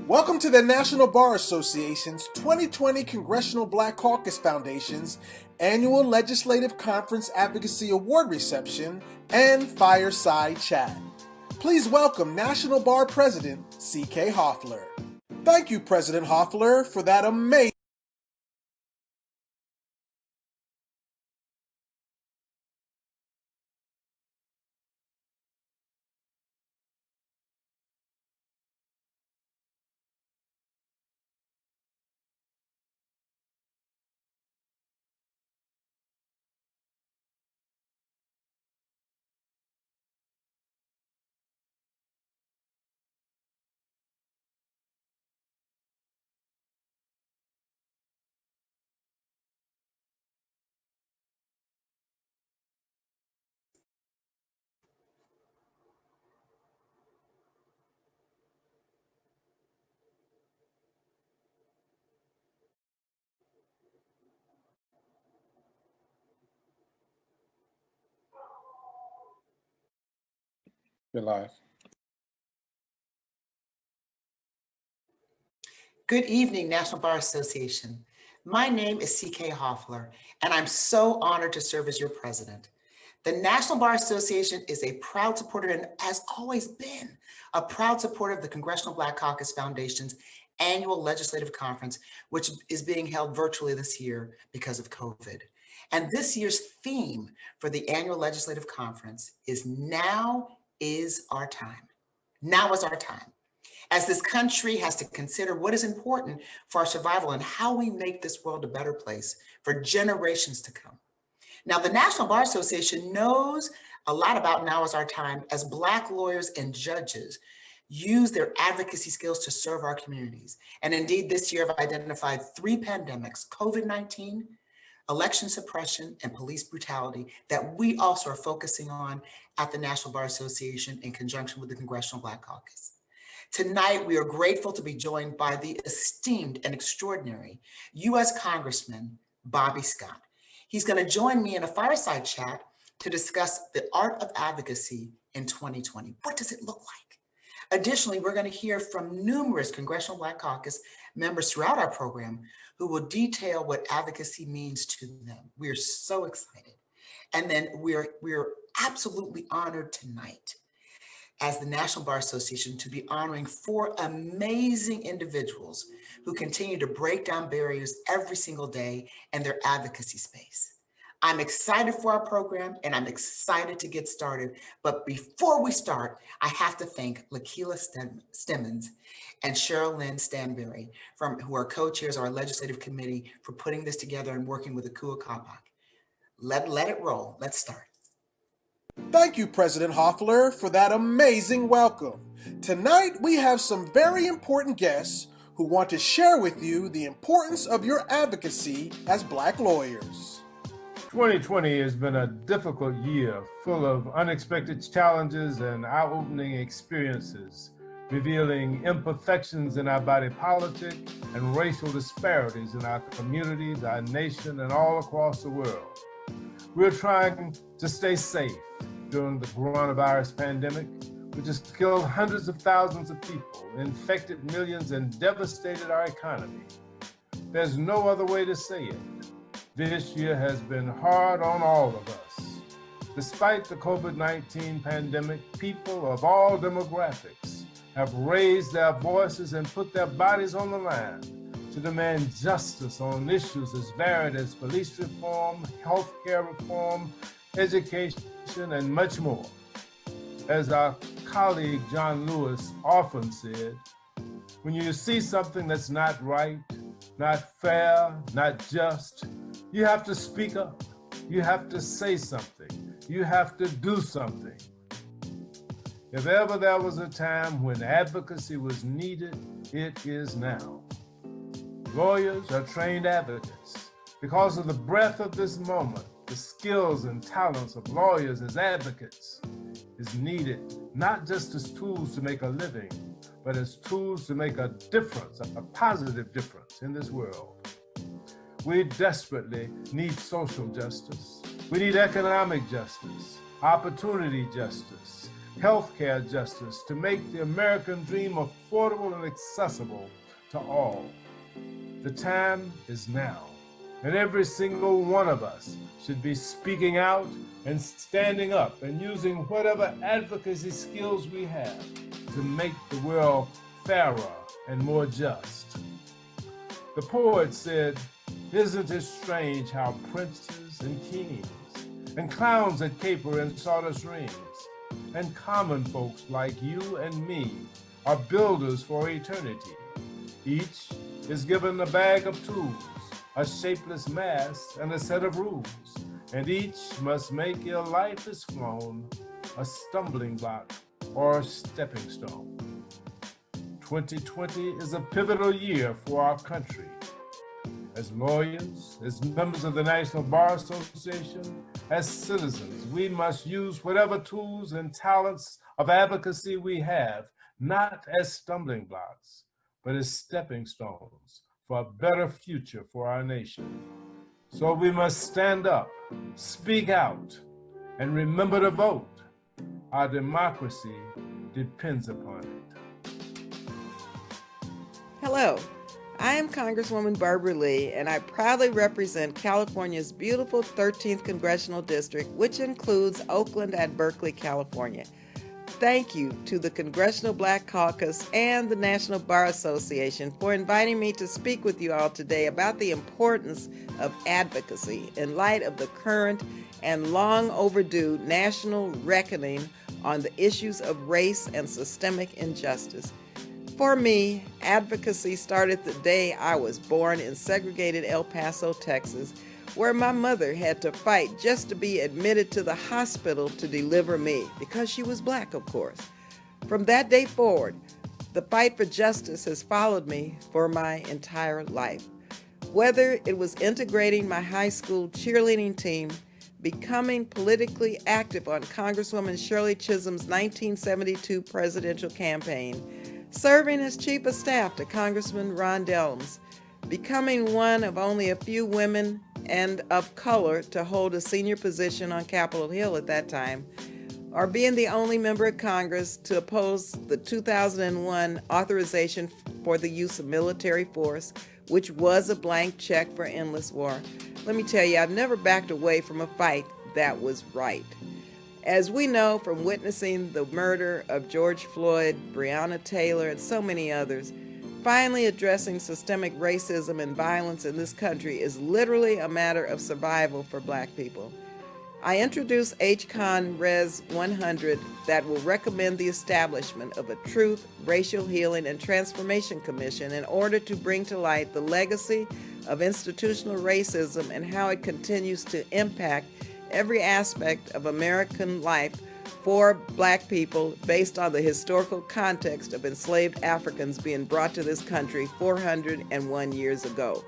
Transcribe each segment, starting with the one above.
Welcome to the National Bar Association's 2020 Congressional Black Caucus Foundation's annual Legislative Conference Advocacy Award reception and fireside chat. Please welcome National Bar President C.K. Hoffler. Thank you, President Hoffler, for that amazing You're live. Good evening, National Bar Association. My name is C.K. Hoffler, and I'm so honored to serve as your president. The National Bar Association is a proud supporter and has always been a proud supporter of the Congressional Black Caucus Foundation's annual legislative conference, which is being held virtually this year because of COVID. And this year's theme for the annual legislative conference is Now is Our Time. Now is our time. As this country has to consider what is important for our survival and how we make this world a better place for generations to come. Now, the National Bar Association knows a lot about Now is Our Time as Black lawyers and judges use their advocacy skills to serve our communities. And indeed, this year I've identified 3 pandemics, COVID-19, election suppression, and police brutality, that we also are focusing on at the National Bar Association in conjunction with the Congressional Black Caucus. Tonight, we are grateful to be joined by the esteemed and extraordinary U.S. Congressman, Bobby Scott. He's going to join me in a fireside chat to discuss the art of advocacy in 2020. What does it look like? Additionally, we're going to hear from numerous Congressional Black Caucus members throughout our program who will detail what advocacy means to them. We are so excited. And then we're absolutely honored tonight as the National Bar Association to be honoring 4 amazing individuals who continue to break down barriers every single day in their advocacy space. I'm excited for our program and I'm excited to get started. But before we start, I have to thank Lakila Stemmons and Cheryl Lynn Stanberry, who are co-chairs of our legislative committee, for putting this together and working with Akua Kapak. Let it roll. Let's start. Thank you, President Hoffler, for that amazing welcome. Tonight, we have some very important guests who want to share with you the importance of your advocacy as Black lawyers. 2020 has been a difficult year, full of unexpected challenges and eye-opening experiences, revealing imperfections in our body politic and racial disparities in our communities, our nation, and all across the world. We're trying to stay safe during the coronavirus pandemic, which has killed hundreds of thousands of people, infected millions, and devastated our economy. There's no other way to say it. This year has been hard on all of us. Despite the COVID-19 pandemic, people of all demographics have raised their voices and put their bodies on the line to demand justice on issues as varied as police reform, healthcare reform, education, and much more. As our colleague John Lewis often said, when you see something that's not right, not fair, not just, you have to speak up. You have to say something. You have to do something. If ever there was a time when advocacy was needed, it is now. Lawyers are trained advocates. Because of the breadth of this moment, the skills and talents of lawyers as advocates is needed, not just as tools to make a living, but as tools to make a difference, a positive difference in this world. We desperately need social justice. We need economic justice, opportunity justice, healthcare justice, to make the American dream affordable and accessible to all. The time is now, and every single one of us should be speaking out and standing up and using whatever advocacy skills we have to make the world fairer and more just. The poet said, "Isn't it strange how princes and kings and clowns that caper in sawdust rings and common folks like you and me are builders for eternity. Each is given a bag of tools, a shapeless mass, and a set of rules, and each must make ere life is flown a stumbling block or a stepping stone." 2020 is a pivotal year for our country. As lawyers, as members of the National Bar Association, as citizens, we must use whatever tools and talents of advocacy we have, not as stumbling blocks, but as stepping stones for a better future for our nation. So we must stand up, speak out, and remember to vote. Our democracy depends upon it. Hello, I am Congresswoman Barbara Lee, and I proudly represent California's beautiful 13th Congressional District, which includes Oakland at Berkeley, California. Thank you to the Congressional Black Caucus and the National Bar Association for inviting me to speak with you all today about the importance of advocacy in light of the current and long overdue national reckoning on the issues of race and systemic injustice. For me, advocacy started the day I was born in segregated El Paso, Texas, where my mother had to fight just to be admitted to the hospital to deliver me, because she was Black, of course. From that day forward, the fight for justice has followed me for my entire life. Whether it was integrating my high school cheerleading team, becoming politically active on Congresswoman Shirley Chisholm's 1972 presidential campaign, serving as Chief of Staff to Congressman Ron Dellums, becoming one of only a few women and of color to hold a senior position on Capitol Hill at that time, or being the only member of Congress to oppose the 2001 authorization for the use of military force, which was a blank check for endless war. Let me tell you, I've never backed away from a fight that was right. As we know from witnessing the murder of George Floyd, Breonna Taylor, and so many others, finally addressing systemic racism and violence in this country is literally a matter of survival for Black people. I introduced HCON Res 100 that will recommend the establishment of a Truth, Racial Healing, and Transformation Commission in order to bring to light the legacy of institutional racism and how it continues to impact every aspect of American life for Black people based on the historical context of enslaved Africans being brought to this country 401 years ago.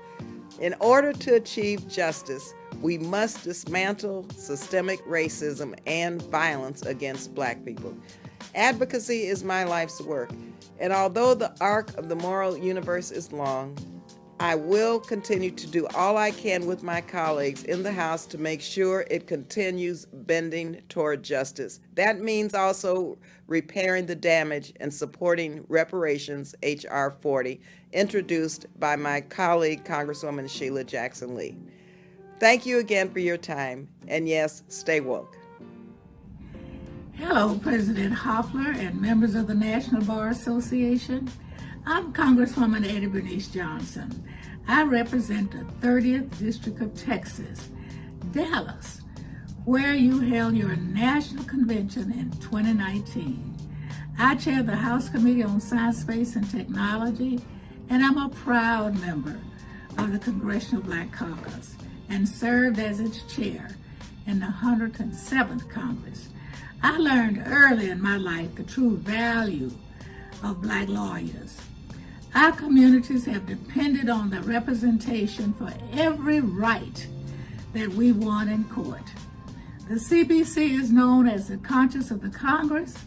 In order to achieve justice, we must dismantle systemic racism and violence against Black people. Advocacy is my life's work, and although the arc of the moral universe is long, I will continue to do all I can with my colleagues in the House to make sure it continues bending toward justice. That means also repairing the damage and supporting reparations, H.R. 40, introduced by my colleague, Congresswoman Sheila Jackson Lee. Thank you again for your time, and yes, stay woke. Hello, President Hoffler and members of the National Bar Association. I'm Congresswoman Eddie Bernice Johnson. I represent the 30th District of Texas, Dallas, where you held your national convention in 2019. I chair the House Committee on Science, Space, and Technology, and I'm a proud member of the Congressional Black Caucus and served as its chair in the 107th Congress. I learned early in my life the true value of Black lawyers. Our communities have depended on the representation for every right that we won in court. The CBC is known as the conscience of the Congress.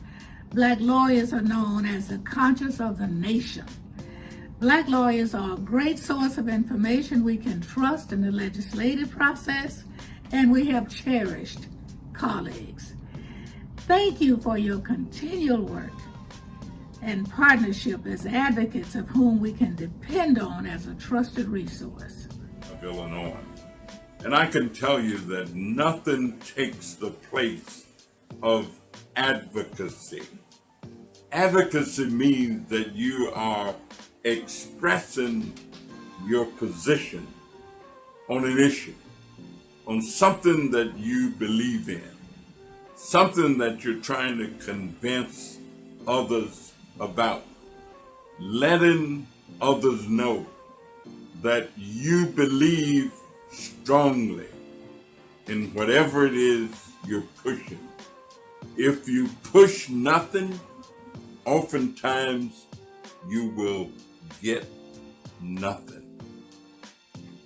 Black lawyers are known as the conscience of the nation. Black lawyers are a great source of information we can trust in the legislative process, and we have cherished colleagues. Thank you for your continual work and partnership as advocates of whom we can depend on as a trusted resource. Of Illinois. And I can tell you that nothing takes the place of advocacy. Advocacy means that you are expressing your position on an issue, on something that you believe in, something that you're trying to convince others about, letting others know that you believe strongly in whatever it is you're pushing. If you push nothing, oftentimes you will get nothing.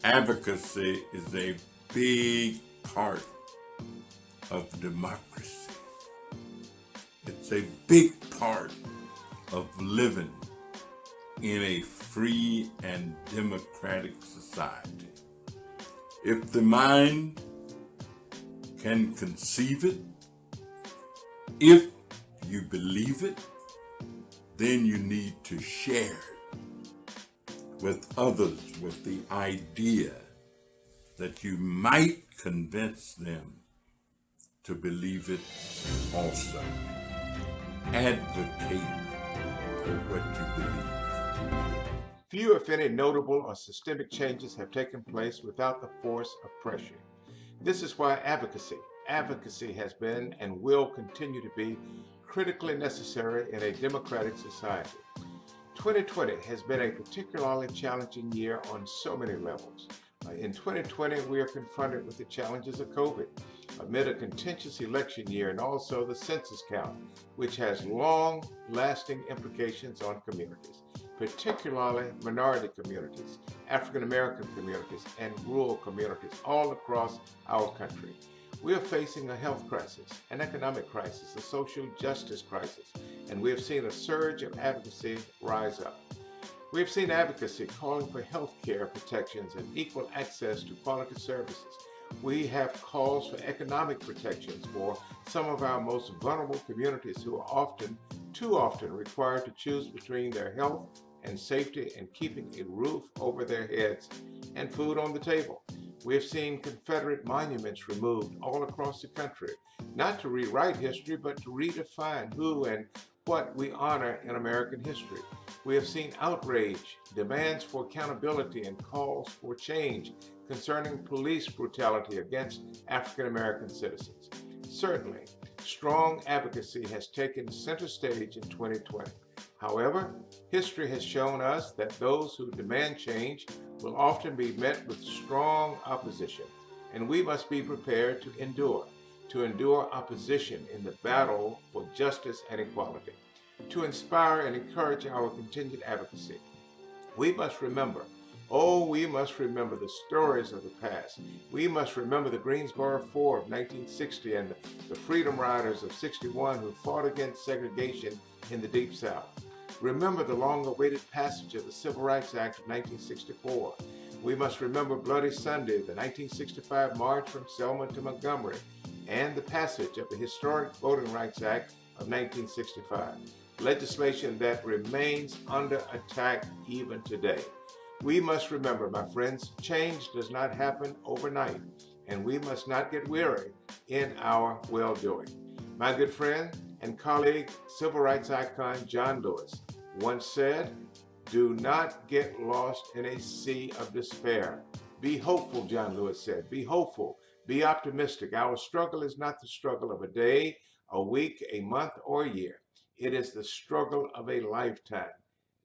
Advocacy is a big part of democracy. It's a big part of living in a free and democratic society. If the mind can conceive it, if you believe it, then you need to share it with others with the idea that you might convince them to believe it also. Advocate for what you believe. Few, if any, notable or systemic changes have taken place without the force of pressure. This is why advocacy has been and will continue to be critically necessary in a democratic society. 2020 has been a particularly challenging year on so many levels. In 2020, we are confronted with the challenges of COVID amid a contentious election year and also the census count, which has long-lasting implications on communities, particularly minority communities, African American communities, and rural communities all across our country. We are facing a health crisis, an economic crisis, a social justice crisis, and we have seen a surge of advocacy rise up. We have seen advocacy calling for health care protections and equal access to quality services. We have calls for economic protections for some of our most vulnerable communities who are too often required to choose between their health and safety and keeping a roof over their heads and food on the table. We have seen Confederate monuments removed all across the country, not to rewrite history, but to redefine who and what we honor in American history. We have seen outrage, demands for accountability, and calls for change concerning police brutality against African American citizens. Certainly, strong advocacy has taken center stage in 2020. However, history has shown us that those who demand change will often be met with strong opposition, and we must be prepared to endure opposition in the battle for justice and equality. To inspire and encourage our continued advocacy, we must remember the stories of the past. We must remember the Greensboro Four of 1960 and the Freedom Riders of 61 who fought against segregation in the Deep South. Remember the long-awaited passage of the Civil Rights Act of 1964. We must remember Bloody Sunday, the 1965 march from Selma to Montgomery, and the passage of the historic Voting Rights Act of 1965, legislation that remains under attack even today. We must remember, my friends, change does not happen overnight, and we must not get weary in our well-doing. My good friend and colleague, civil rights icon John Lewis, once said, "Do not get lost in a sea of despair. Be hopeful," John Lewis said. Be hopeful. Be optimistic. Our struggle is not the struggle of a day, a week, a month, or a year. It is the struggle of a lifetime.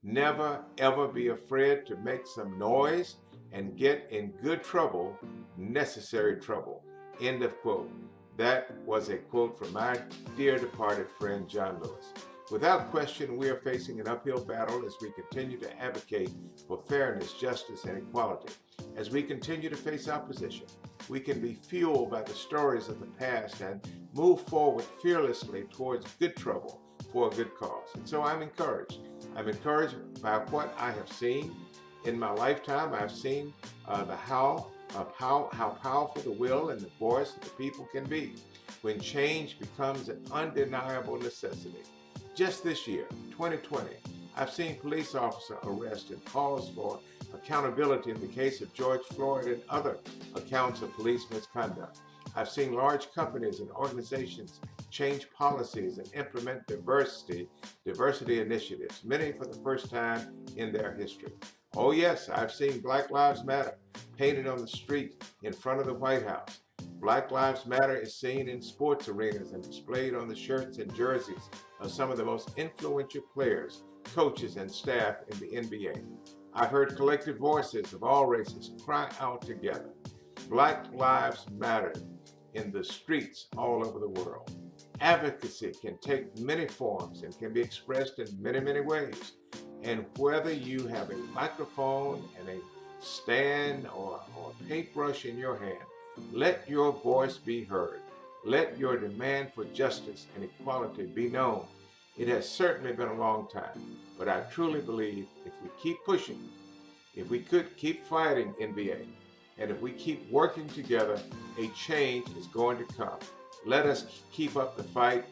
Never, ever be afraid to make some noise and get in good trouble, necessary trouble. End of quote. That was a quote from my dear departed friend, John Lewis. Without question, we are facing an uphill battle as we continue to advocate for fairness, justice, and equality. As we continue to face opposition, we can be fueled by the stories of the past and move forward fearlessly towards good trouble for a good cause. And so I'm encouraged. I'm encouraged by what I have seen in my lifetime. I've seen how of how powerful the will and the voice of the people can be when change becomes an undeniable necessity. Just this year, 2020, I've seen police officer arrests and calls for accountability in the case of George Floyd and other accounts of police misconduct. I've seen large companies and organizations change policies and implement diversity initiatives, many for the first time in their history. Oh yes, I've seen Black Lives Matter painted on the street in front of the White House. Black Lives Matter is seen in sports arenas and displayed on the shirts and jerseys of some of the most influential players, coaches, and staff in the NBA. I've heard collective voices of all races cry out together. Black Lives Matter in the streets all over the world. Advocacy can take many forms and can be expressed in many, many ways. And whether you have a microphone and a stand or a paintbrush in your hand, let your voice be heard. Let your demand for justice and equality be known. It has certainly been a long time, but I truly believe if we keep pushing, if we could keep fighting NBA, and if we keep working together, a change is going to come. Let us keep up the fight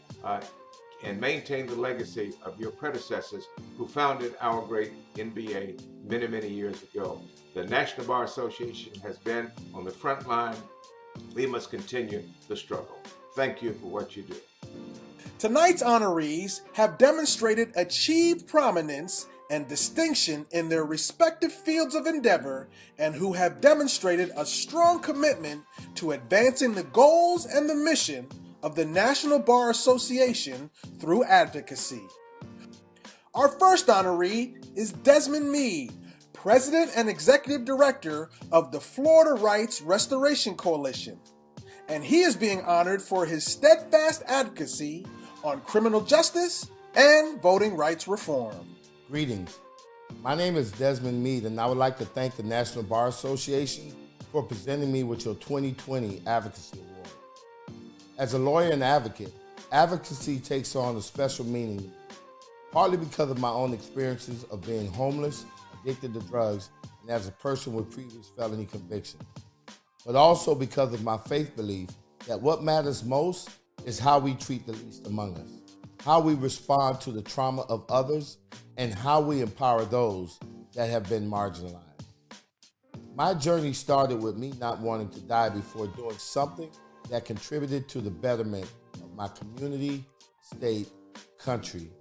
and maintain the legacy of your predecessors who founded our great NBA many, many years ago. The National Bar Association has been on the front line. We must continue the struggle. Thank you for what you do. Tonight's honorees have demonstrated achieved prominence and distinction in their respective fields of endeavor and who have demonstrated a strong commitment to advancing the goals and the mission of the National Bar Association through advocacy. Our first honoree is Desmond Meade, President and Executive Director of the Florida Rights Restoration Coalition, and he is being honored for his steadfast advocacy on criminal justice and voting rights reform. Greetings. My name is Desmond Meade, and I would like to thank the National Bar Association for presenting me with your 2020 Advocacy Award. As a lawyer and advocate, advocacy takes on a special meaning, partly because of my own experiences of being homeless, addicted to drugs, and as a person with previous felony convictions, but also because of my faith belief that what matters most is how we treat the least among us, how we respond to the trauma of others, and how we empower those that have been marginalized. My journey started with me not wanting to die before doing something that contributed to the betterment of my community, state, country,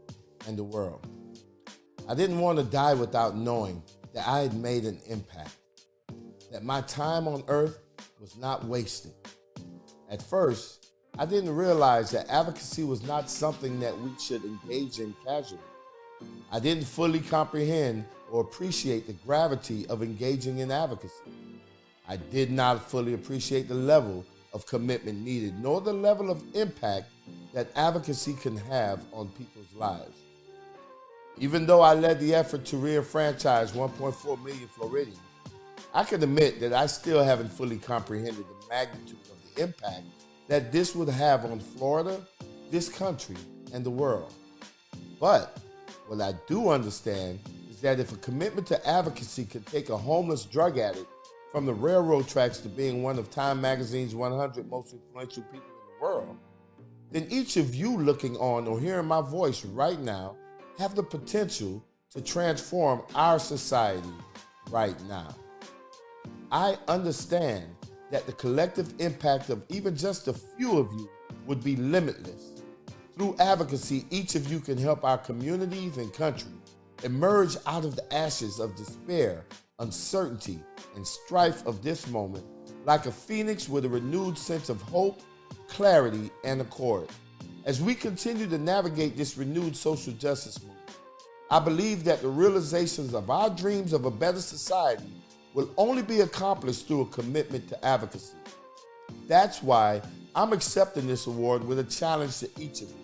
and the world. I didn't want to die without knowing that I had made an impact, that my time on earth was not wasted. At first, I didn't realize that advocacy was not something that we should engage in casually. I didn't fully comprehend or appreciate the gravity of engaging in advocacy. I did not fully appreciate the level of commitment needed, nor the level of impact that advocacy can have on people's lives. Even though I led the effort to re-enfranchise 1.4 million Floridians, I can admit that I still haven't fully comprehended the magnitude of the impact that this would have on Florida, this country, and the world. But what I do understand is that if a commitment to advocacy can take a homeless drug addict from the railroad tracks to being one of Time Magazine's 100 most influential people in the world, then each of you looking on or hearing my voice right now have the potential to transform our society right now. I understand that the collective impact of even just a few of you would be limitless. Through advocacy, each of you can help our communities and country emerge out of the ashes of despair, uncertainty, and strife of this moment like a phoenix with a renewed sense of hope, clarity, and accord. As we continue to navigate this renewed social justice movement, I believe that the realizations of our dreams of a better society will only be accomplished through a commitment to advocacy. That's why I'm accepting this award with a challenge to each of you.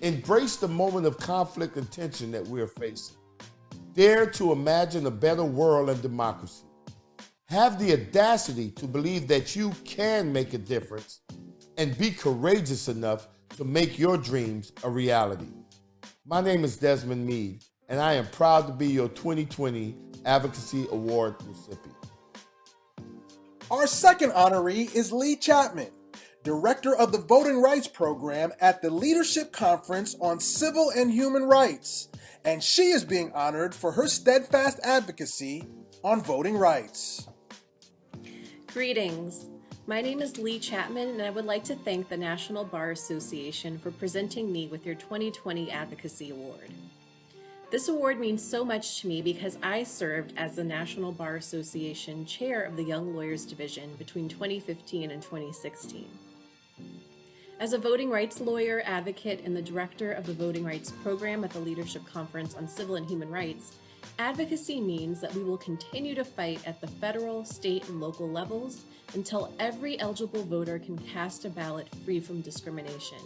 Embrace the moment of conflict and tension that we're facing. Dare to imagine a better world and democracy. Have the audacity to believe that you can make a difference and be courageous enough to make your dreams a reality. My name is Desmond Meade, and I am proud to be your 2020 Advocacy Award recipient. Our second honoree is Lee Chapman, Director of the Voting Rights Program at the Leadership Conference on Civil and Human Rights, and she is being honored for her steadfast advocacy on voting rights. Greetings. My name is Lee Chapman, and I would like to thank the National Bar Association for presenting me with your 2020 Advocacy Award. This award means so much to me because I served as the National Bar Association Chair of the Young Lawyers Division between 2015 and 2016. As a voting rights lawyer, advocate, and the director of the Voting Rights Program at the Leadership Conference on Civil and Human Rights, advocacy means that we will continue to fight at the federal, state, and local levels until every eligible voter can cast a ballot free from discrimination.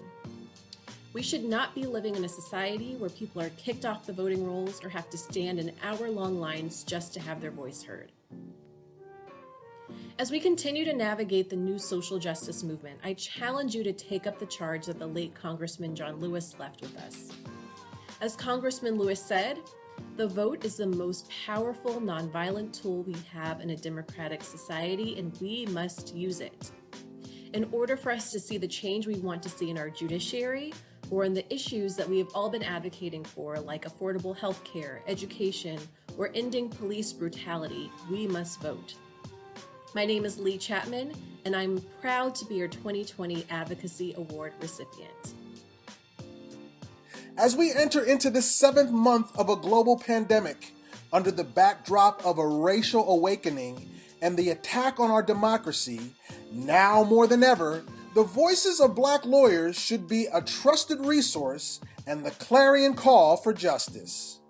We should not be living in a society where people are kicked off the voting rolls or have to stand in hour-long lines just to have their voice heard. As we continue to navigate the new social justice movement, I challenge you to take up the charge that the late Congressman John Lewis left with us. As Congressman Lewis said, "The vote is the most powerful nonviolent tool we have in a democratic society, and we must use it. In order for us to see the change we want to see in our judiciary or in the issues that we have all been advocating for, like affordable health care, education, or ending police brutality, we must vote." My name is Lee Chapman, and I'm proud to be your 2020 Advocacy Award recipient. As we enter into the 7th month of a global pandemic, under the backdrop of a racial awakening and the attack on our democracy, now more than ever, the voices of Black lawyers should be a trusted resource and the clarion call for justice.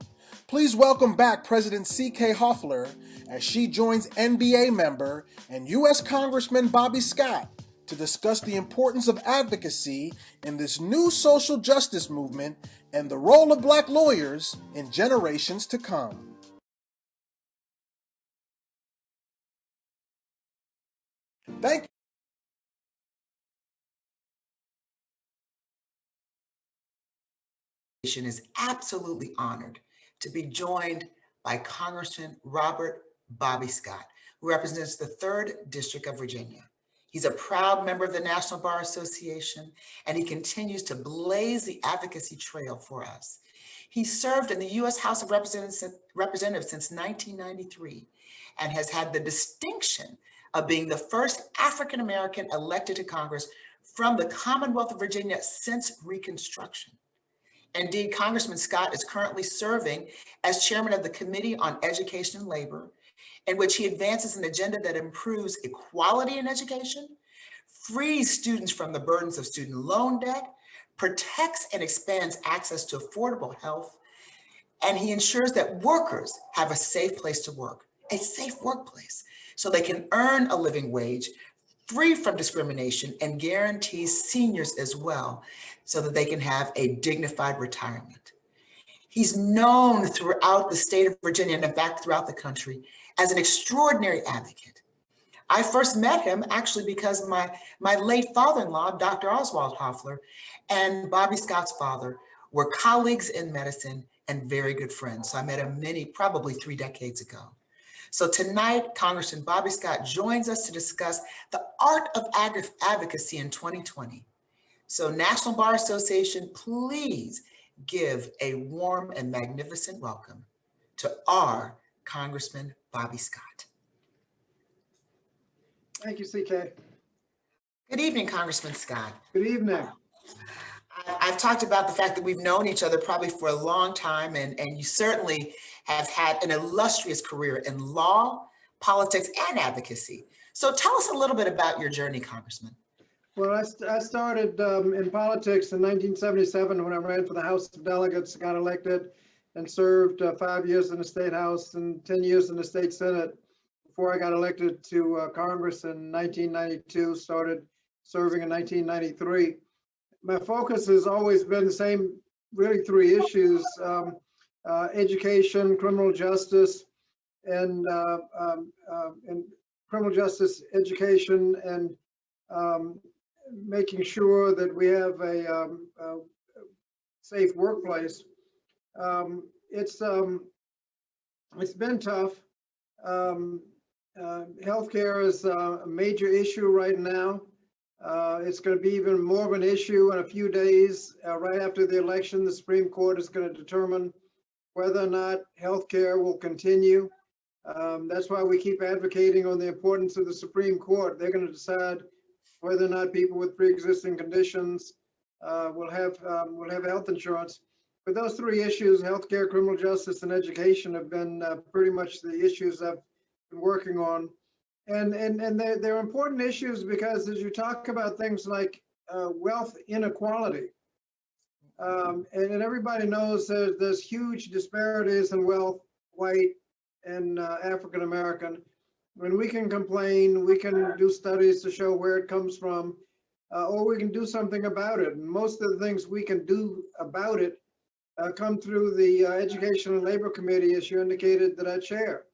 Please welcome back President C.K. Hofeller as she joins NBA member and U.S. Congressman Bobby Scott to discuss the importance of advocacy in this new social justice movement and the role of Black lawyers in generations to come. Thank you. Is absolutely honored to be joined by Congressman Robert Bobby Scott, who represents the 3rd District of Virginia. He's a proud member of the National Bar Association, and he continues to blaze the advocacy trail for us. He served in the U.S. House of Representatives since 1993 and has had the distinction of being the first African-American elected to Congress from the Commonwealth of Virginia since Reconstruction. Indeed, Congressman Scott is currently serving as chairman of the Committee on Education and Labor, in which he advances an agenda that improves equality in education, frees students from the burdens of student loan debt, protects and expands access to affordable health, and he ensures that workers have a safe place to work, a safe workplace, so they can earn a living wage, free from discrimination, and guarantees seniors as well, so that they can have a dignified retirement. He's known throughout the state of Virginia, and in fact, throughout the country, as an extraordinary advocate. I first met him actually because my late father-in-law, Dr. Oswald Hofeller, and Bobby Scott's father were colleagues in medicine and very good friends. So I met him probably 3 decades ago. So tonight, Congressman Bobby Scott joins us to discuss the art of advocacy in 2020. So National Bar Association, please give a warm and magnificent welcome to our Congressman Bobby Scott. Thank you, CK. Good evening, Congressman Scott. Good evening. I've talked about the fact that we've known each other probably for a long time, and you certainly have had an illustrious career in law, politics, and advocacy. So tell us a little bit about your journey, Congressman. Well, I started in politics in 1977 when I ran for the House of Delegates, got elected, and served 5 years in the State House and 10 years in the State Senate before I got elected to Congress in 1992, started serving in 1993. My focus has always been the same, really 3 issues, education, criminal justice, and criminal justice, education, and making sure that we have a safe workplace. It's been tough. Healthcare is a major issue right now. It's going to be even more of an issue in a few days. Right after the election, the Supreme Court is going to determine whether or not healthcare will continue. That's why we keep advocating on the importance of the Supreme Court. They're going to decide whether or not people with pre-existing conditions will have health insurance. But those three issues, healthcare, criminal justice, and education, have been pretty much the issues I've been working on. And they're important issues because as you talk about things like wealth inequality, and everybody knows there's huge disparities in wealth, white and African American. When we can complain, we can do studies to show where it comes from, or we can do something about it. And most of the things we can do about it come through the Education and Labor Committee, as you indicated, that I chair.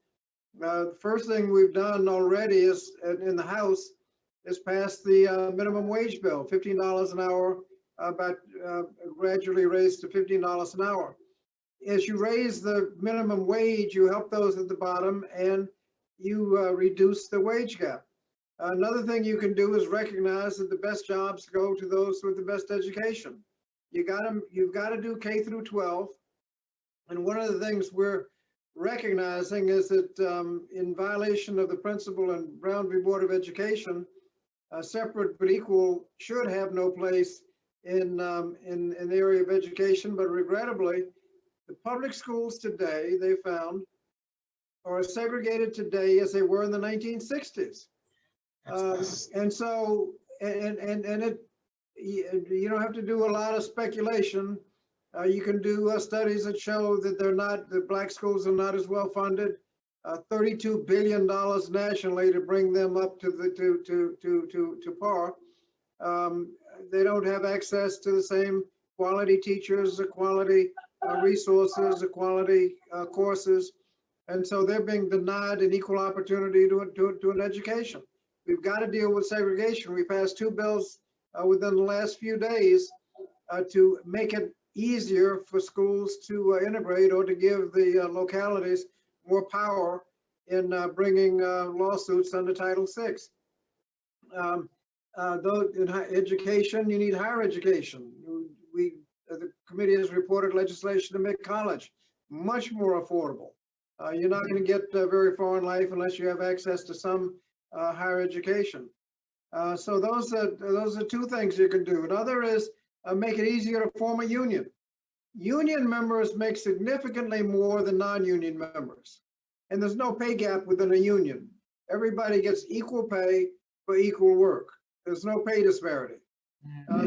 The first thing we've done already is in the House is pass the minimum wage bill, $15 an hour, about gradually raised to $15 an hour. As you raise the minimum wage, you help those at the bottom and you reduce the wage gap. Another thing you can do is recognize that the best jobs go to those with the best education. You've got to do K through 12. And one of the things we're recognizing is that in violation of the principle in Brown v. Board of Education, separate but equal should have no place in the area of education. But regrettably, the public schools today, they found, are as segregated today as they were in the 1960s. And so, you don't have to do a lot of speculation. You can do studies that show that the black schools are not as well funded. $32 billion nationally to bring them up to par. They don't have access to the same quality teachers, the quality resources, the quality courses, and so they're being denied an equal opportunity to an education. We've got to deal with segregation. We passed 2 bills within the last few days to make it easier for schools to integrate or to give the localities more power in bringing lawsuits under Title VI. Though in education, you need higher education. The committee has reported legislation to make college much more affordable. You're not going to get very far in life unless you have access to some higher education. So those are 2 things you can do. Another is make it easier to form a union. Union members make significantly more than non-union members. And there's no pay gap within a union. Everybody gets equal pay for equal work. There's no pay disparity.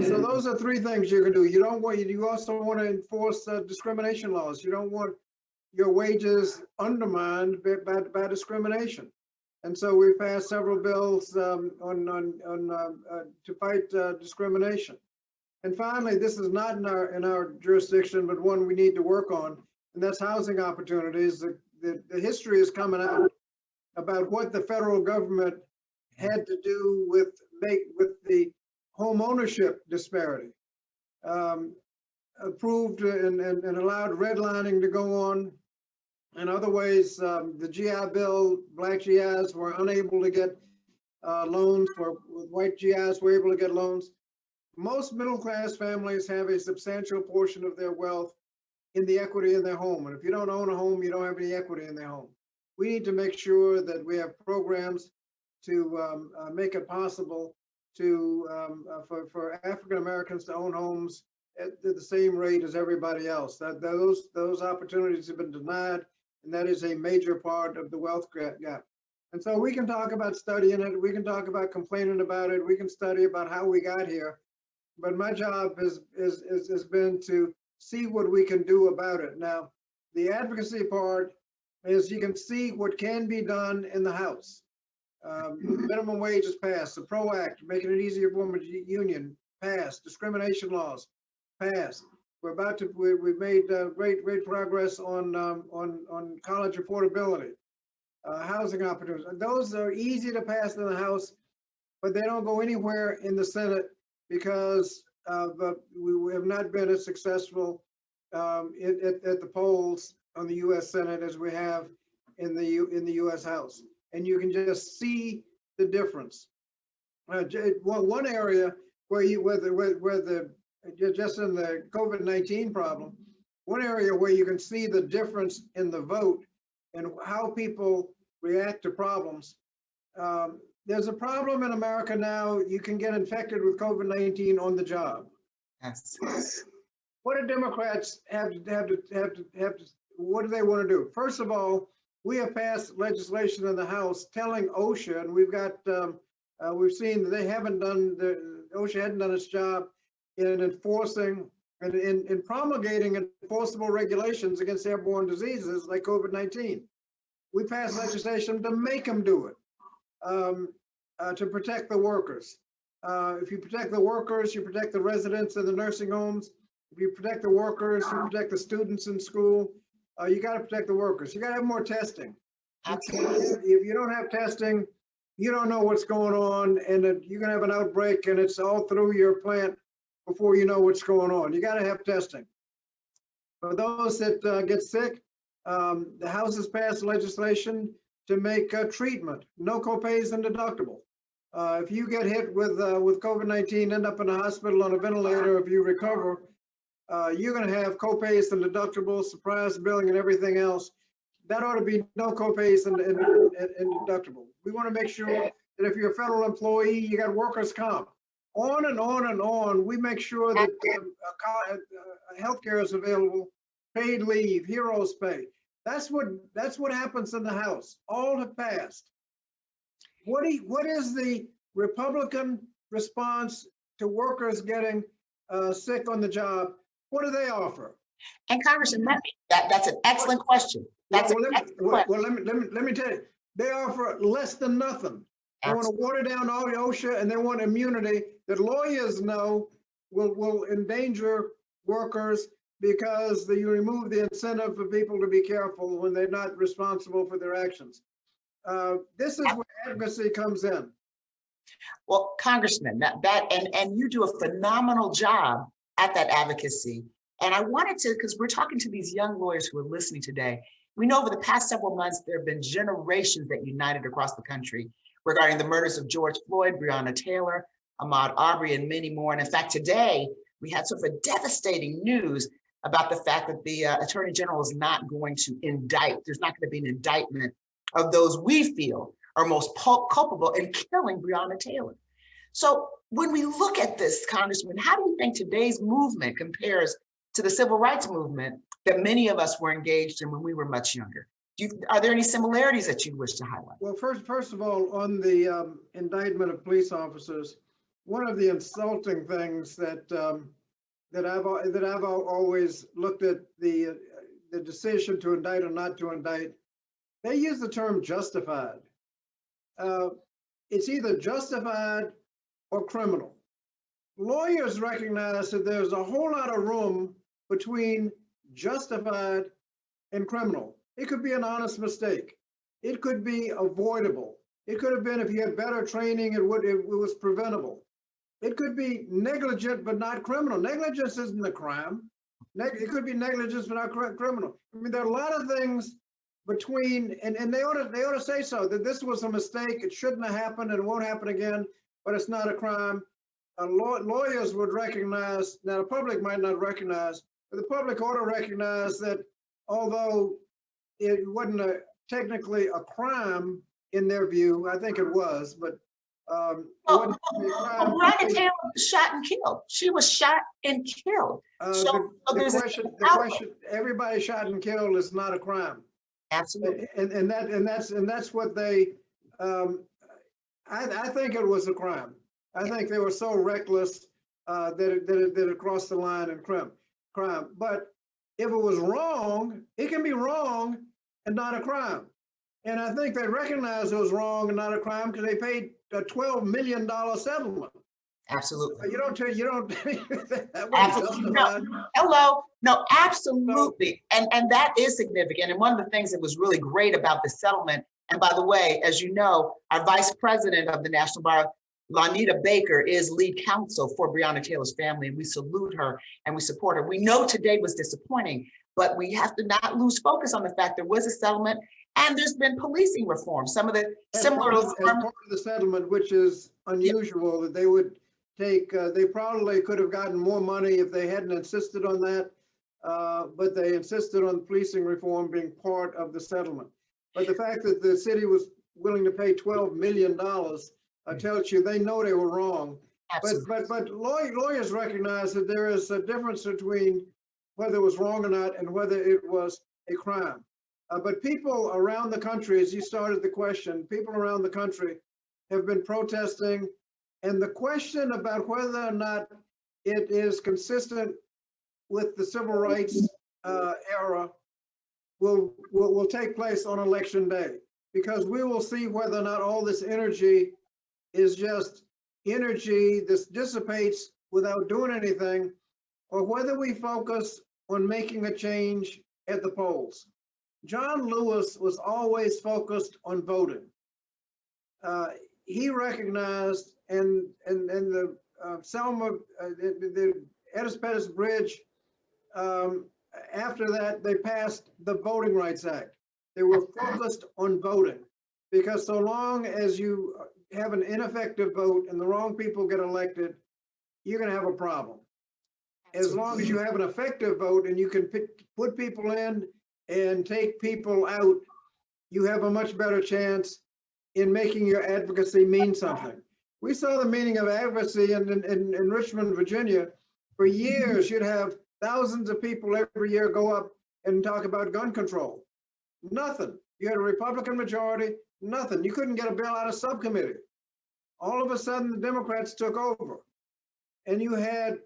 So those are 3 things you can do. You also want to enforce discrimination laws. You don't want your wages undermined by discrimination. And so we passed several bills to fight discrimination. And finally, this is not in our jurisdiction, but one we need to work on, and that's housing opportunities. The history is coming out about what the federal government had to do with the home ownership disparity. Approved and allowed redlining to go on. In other ways, the GI Bill, black GIs were unable to get loans, white GIs were able to get loans. Most middle-class families have a substantial portion of their wealth in the equity in their home. And if you don't own a home, you don't have any equity in their home. We need to make sure that we have programs to make it possible for African Americans to own homes at the same rate as everybody else. Those opportunities have been denied, and that is a major part of the wealth gap. And so we can talk about studying it, we can talk about complaining about it, we can study about how we got here, but my job has been to see what we can do about it. Now, the advocacy part is you can see what can be done in the House. Minimum wage is passed, the PRO Act, making it easier for women to union, passed, discrimination laws, passed. We've made great progress on college affordability, housing opportunities. Those are easy to pass in the House, but they don't go anywhere in the Senate because we have not been as successful at the polls on the U.S. Senate as we have in the U.S. House. and you can just see the difference. One area where just in the COVID-19 problem, one area where you can see the difference in the vote and how people react to problems. There's a problem in America now. You can get infected with COVID-19 on the job. Yes. What do Democrats have to, what do they want to do? First of all, we have passed legislation in the House telling OSHA, and we've seen that they haven't done, OSHA hadn't done its job in enforcing and in promulgating enforceable regulations against airborne diseases like COVID-19. We passed legislation to make them do it, to protect the workers. If you protect the workers, you protect the residents in the nursing homes. If you protect the workers, you protect the students in school. You got to protect the workers. You got to have more testing. Absolutely. If you don't have testing, you don't know what's going on, and you're going to have an outbreak, and it's all through your plant before you know what's going on. You got to have testing. For those that get sick, the House has passed legislation to make treatment no copays and deductible. If you get hit with COVID-19, end up in a hospital on a ventilator, if you recover, you're going to have copays and deductibles, surprise billing, and everything else. That ought to be no copays and deductible. We want to make sure that if you're a federal employee, you got workers' comp. On and on and on, we make sure that healthcare is available, paid leave, heroes pay. That's what happens in the House. All have passed. What is the Republican response to workers getting sick on the job? What do they offer? And Congressman, that's an excellent question. Let me tell you, they offer less than nothing. They want to water down all the OSHA, and they want immunity that lawyers know will endanger workers because you remove the incentive for people to be careful when they're not responsible for their actions. This is where advocacy comes in. Well, Congressman, and you do a phenomenal job at that advocacy. And I wanted to, because we're talking to these young lawyers who are listening today. We know over the past several months, there have been generations that united across the country regarding the murders of George Floyd, Breonna Taylor, Ahmaud Arbery, and many more. And in fact, today, we had sort of a devastating news about the fact that the Attorney General is not going to indict. There's not going to be an indictment of those we feel are most culpable in killing Breonna Taylor. So when we look at this, Congressman, how do you think today's movement compares to the civil rights movement that many of us were engaged in when we were much younger? Are there any similarities that you wish to highlight? Well, first of all, on the indictment of police officers, one of the insulting things that I've always looked at the decision to indict or not to indict. They use the term justified. It's either justified or criminal. Lawyers recognize that there's a whole lot of room between justified and criminal. It could be an honest mistake. It could be avoidable. It could have been, if you had better training, it was preventable. It could be negligent but not criminal. Negligence isn't a crime. It could be negligence but not criminal. I mean, there are a lot of things between, and they ought to say so, that this was a mistake, it shouldn't have happened, and it won't happen again, but it's not a crime. Lawyers would recognize, now the public might not recognize, but the public ought to recognize that although it wasn't technically a crime in their view, I think it was, but Breonna Taylor was shot and killed. She was shot and killed. The question, everybody shot and killed is not a crime. Absolutely. And that's what they, I think it was a crime. I think they were so reckless that it crossed the line in crime. But if it was wrong, it can be wrong and not a crime. And I think they recognized it was wrong and not a crime because they paid a $12 million settlement. Absolutely. You don't. That absolutely. No, absolutely. And that is significant. And one of the things that was really great about the settlement, and by the way, as you know, our vice president of the National Bar, Lanita Baker, is lead counsel for Breonna Taylor's family, and we salute her and we support her. We know today was disappointing, but we have to not lose focus on the fact there was a settlement, And there's been policing reform, some of the As similar part of reform. the settlement, which is unusual, that they would take, they probably could have gotten more money if they hadn't insisted on that. But they insisted on policing reform being part of the settlement. But the fact that the city was willing to pay $12 million tells you they know they were wrong. But lawyers recognize that there is a difference between whether it was wrong or not and whether it was a crime. But people around the country, as you started the question, people around the country have been protesting. And the question about whether or not it is consistent with the civil rights era will take place on election day, because we will see whether or not all this energy is just energy that dissipates without doing anything, or whether we focus on making a change at the polls. John Lewis was always focused on voting. He recognized, and the Selma, the Edis Pettus Bridge, after that, they passed the Voting Rights Act. They were focused on voting, because so long as you have an ineffective vote and the wrong people get elected, you're going to have a problem. As long as you have an effective vote and you can put people in and take people out, you have a much better chance in making your advocacy mean something. We saw the meaning of advocacy in Richmond, Virginia. For years, you'd have thousands of people every year go up and talk about gun control. Nothing. You had a Republican majority, nothing. You couldn't get a bill out of subcommittee. All of a sudden, the Democrats took over. And you had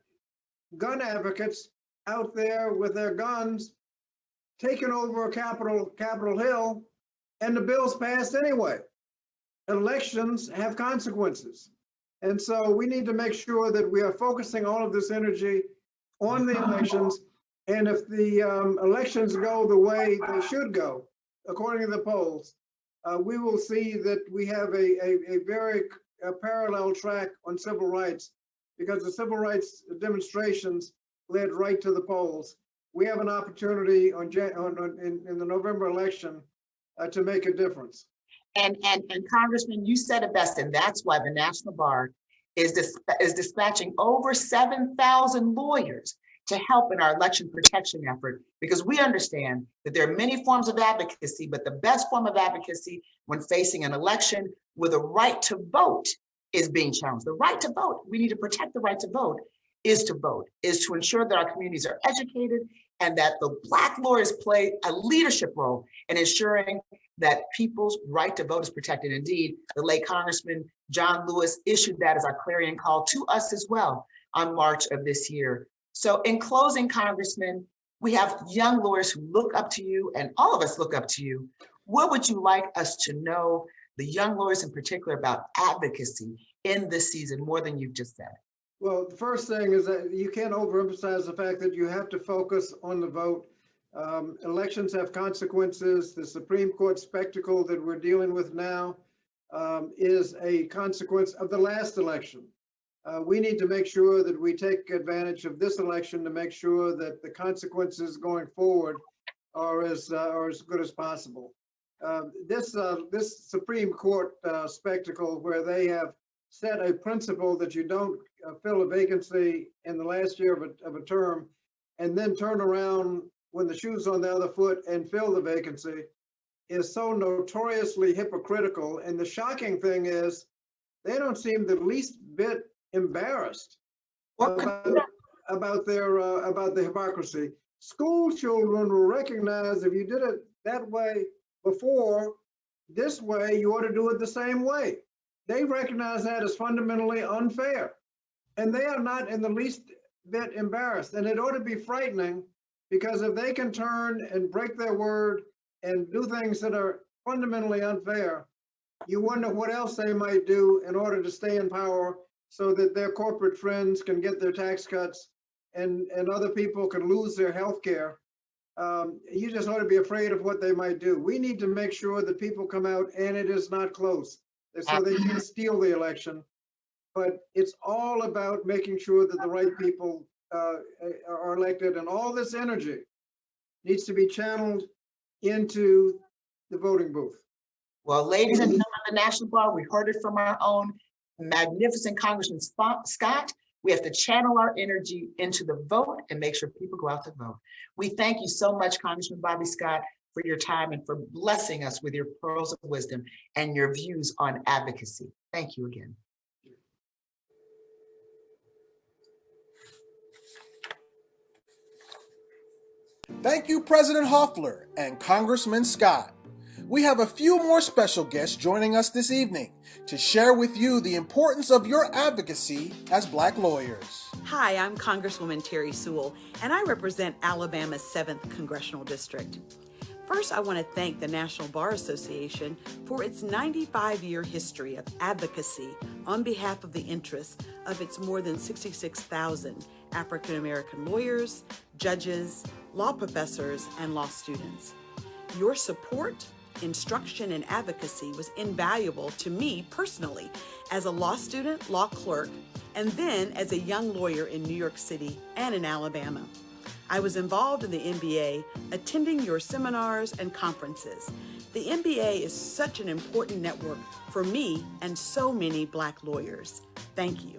gun advocates out there with their guns taking over Capitol Hill, and the bills passed anyway. Elections have consequences. And so we need to make sure that we are focusing all of this energy on the elections. And if the elections go the way they should go, according to the polls, we will see that we have a very parallel track on civil rights, because the civil rights demonstrations led right to the polls. We have an opportunity in the November election to make a difference. And Congressman, you said it best, and that's why the National Bar is dispatching over 7,000 lawyers to help in our election protection effort, because we understand that there are many forms of advocacy, but the best form of advocacy when facing an election where the right to vote is being challenged. The right to vote, we need to protect the right to vote, is to ensure that our communities are educated and that the Black lawyers play a leadership role in ensuring that people's right to vote is protected. Indeed, the late Congressman John Lewis issued that as our clarion call to us as well on March of this year. So in closing, Congressman, we have young lawyers who look up to you, and all of us look up to you. What would you like us to know, the young lawyers in particular, about advocacy in this season, more than you've just said? Well, the first thing is that you can't overemphasize the fact that you have to focus on the vote. Elections have consequences. The Supreme Court spectacle that we're dealing with now is a consequence of the last election. We need to make sure that we take advantage of this election to make sure that the consequences going forward are as good as possible. This Supreme Court spectacle, where they have set a principle that you don't fill a vacancy in the last year of a term, and then turn around when the shoe's on the other foot and fill the vacancy, is so notoriously hypocritical. And the shocking thing is, they don't seem the least bit embarrassed about the hypocrisy. School children will recognize if you did it that way before, this way, you ought to do it the same way. They recognize that as fundamentally unfair, and they are not in the least bit embarrassed. And it ought to be frightening, because if they can turn and break their word and do things that are fundamentally unfair, you wonder what else they might do in order to stay in power, so that their corporate friends can get their tax cuts and other people can lose their health care. You just ought to be afraid of what they might do. We need to make sure that people come out and it is not close, so they can steal the election. But it's all about making sure that the right people are elected, and all this energy needs to be channeled into the voting booth. Well, ladies and gentlemen of the National Bar, we heard it from our own magnificent Congressman Scott. We have to channel our energy into the vote and make sure people go out to vote. We thank you so much, Congressman Bobby Scott, for your time and for blessing us with your pearls of wisdom and your views on advocacy. Thank you again. Thank you, President Hofeller and Congressman Scott. We have a few more special guests joining us this evening to share with you the importance of your advocacy as Black lawyers. Hi, I'm Congresswoman Terry Sewell, and I represent Alabama's 7th Congressional District. First, I want to thank the National Bar Association for its 95-year history of advocacy on behalf of the interests of its more than 66,000 African American lawyers, judges, law professors, and law students. Your support, instruction, and advocacy was invaluable to me personally as a law student, law clerk, and then as a young lawyer in New York City and in Alabama. I was involved in the NBA, attending your seminars and conferences. The NBA is such an important network for me and so many Black lawyers. Thank you.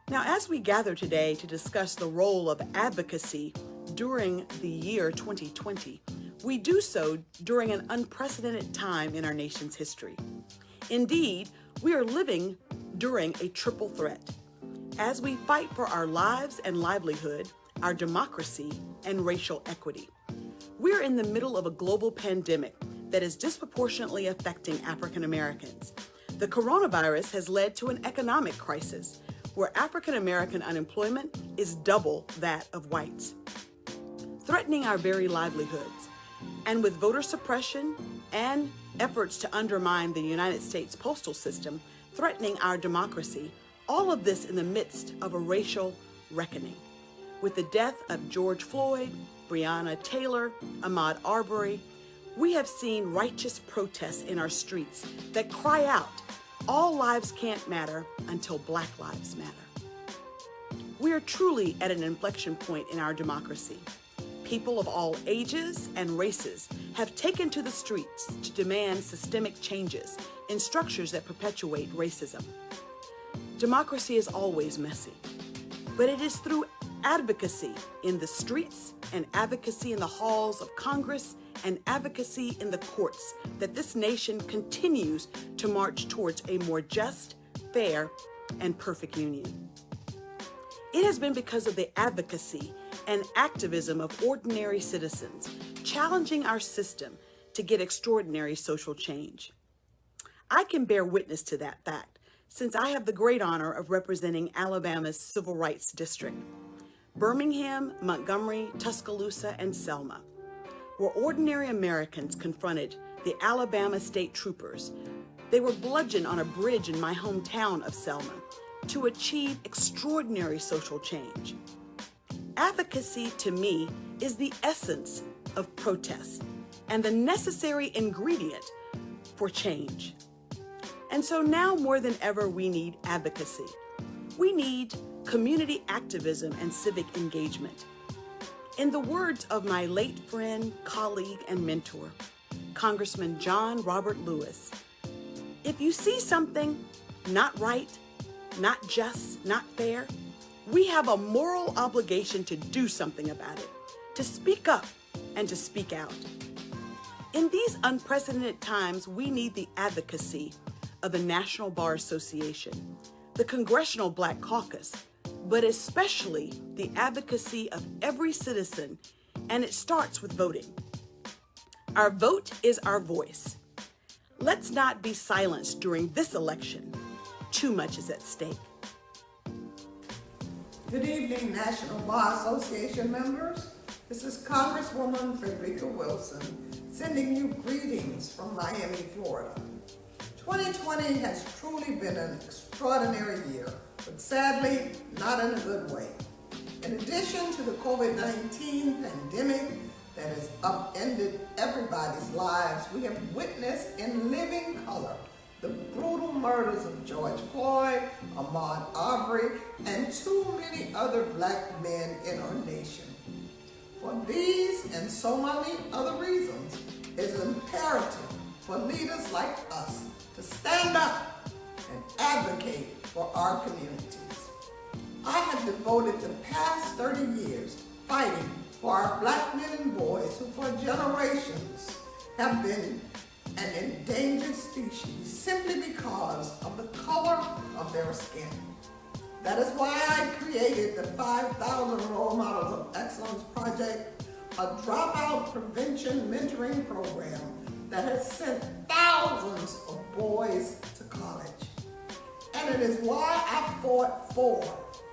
Now, as we gather today to discuss the role of advocacy during the year 2020, we do so during an unprecedented time in our nation's history. Indeed, we are living during a triple threat. As we fight for our lives and livelihood, our democracy, and racial equity. We're in the middle of a global pandemic that is disproportionately affecting African Americans. The coronavirus has led to an economic crisis where African American unemployment is double that of whites, threatening our very livelihoods. And with voter suppression and efforts to undermine the United States postal system threatening our democracy, all of this in the midst of a racial reckoning. With the death of George Floyd, Breonna Taylor, Ahmaud Arbery, we have seen righteous protests in our streets that cry out, all lives can't matter until Black lives matter. We are truly at an inflection point in our democracy. People of all ages and races have taken to the streets to demand systemic changes in structures that perpetuate racism. Democracy is always messy, but it is through advocacy in the streets and advocacy in the halls of Congress and advocacy in the courts that this nation continues to march towards a more just, fair, and perfect union. It has been because of the advocacy and activism of ordinary citizens challenging our system to get extraordinary social change. I can bear witness to that fact since I have the great honor of representing Alabama's Civil Rights District. Birmingham, Montgomery, Tuscaloosa, and Selma, where ordinary Americans confronted the Alabama state troopers. They were bludgeoned on a bridge in my hometown of Selma to achieve extraordinary social change. Advocacy, to me, is the essence of protest and the necessary ingredient for change. And so now more than ever, we need advocacy. We need community activism and civic engagement. In the words of my late friend, colleague, and mentor, Congressman John Robert Lewis, if you see something not right, not just, not fair, we have a moral obligation to do something about it, to speak up and to speak out. In these unprecedented times, we need the advocacy of the National Bar Association, the Congressional Black Caucus, but especially the advocacy of every citizen, and it starts with voting. Our vote is our voice. Let's not be silenced during this election. Too much is at stake. Good evening, National Bar Association members. This is Congresswoman Frederica Wilson sending you greetings from Miami, Florida. 2020 has truly been an extraordinary year, but sadly, not in a good way. In addition to the COVID-19 pandemic that has upended everybody's lives, we have witnessed in living color the brutal murders of George Floyd, Ahmaud Arbery, and too many other Black men in our nation. For these and so many other reasons, It is imperative for leaders like us to stand up and advocate for our communities. I have devoted the past 30 years fighting for our black men and boys who for generations have been an endangered species simply because of the color of their skin. That is why I created the 5,000 Role Models of Excellence Project, a dropout prevention mentoring program that has sent thousands of boys to college. And it is why I fought for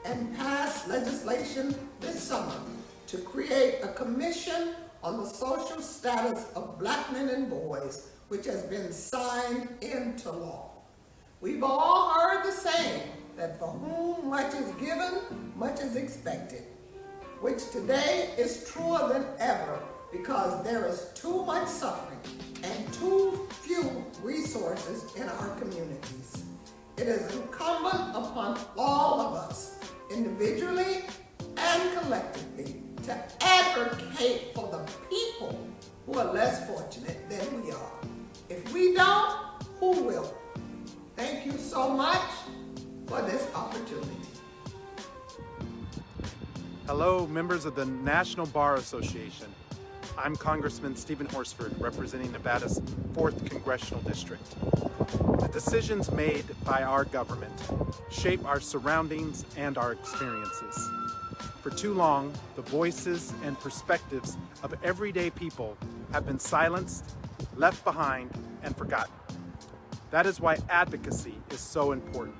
and passed legislation this summer to create a commission on the social status of black men and boys, which has been signed into law. We've all heard the saying that for whom much is given, much is expected, which today is truer than ever because there is too much suffering and too few resources in our communities. It is incumbent upon all of us, individually and collectively, to advocate for the people who are less fortunate than we are. If we don't, who will? Thank you so much for this opportunity. Hello, members of the National Bar Association. I'm Congressman Stephen Horsford, representing Nevada's 4th Congressional District. The decisions made by our government shape our surroundings and our experiences. For too long, the voices and perspectives of everyday people have been silenced, left behind, and forgotten. That is why advocacy is so important.